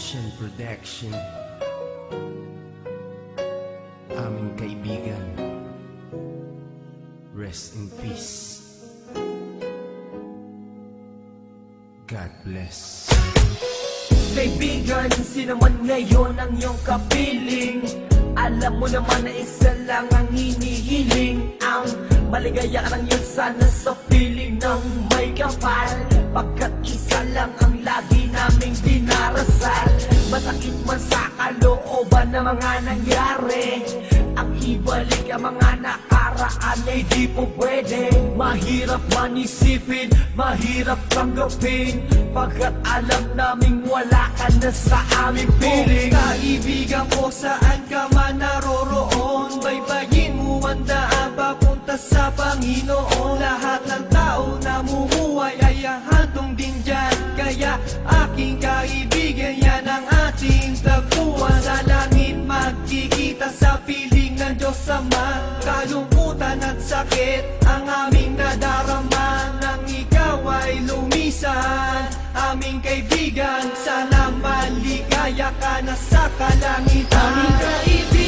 Production aming kaibigan, rest in peace. God bless. Kaibigan, sino man ngayon ang iyong kapiling, alam mo naman na isa lang ang hinihiling. Ang maligaya ka lang yun sana sa piling ng may kapal, pagkat isa lang ang lagi naming dinarasal. Masakit man sa kalooban na mga nangyari, ang ibalik ang mga nakaraan ay di po pwede. Mahirap man isipin, mahirap tanggapin, pagkat alam naming wala ka na sa aming piling. Kaibigan ko, saan ka man naroroon, baybayin mo ang daan papunta sa Panginoon. Lahat ng tao na mumuhay ay hahantong din dyan, kaya aking kaibigan, yan ang ating tagpuan. Sa langit magkikita sa piling ng Diyos Ama, kalungkutan at sakit ang aming nadarama. Nang ikaw ay lumisan, aming kaibigan, sana maligaya ka na sa kalangitan. Aming kaibigan,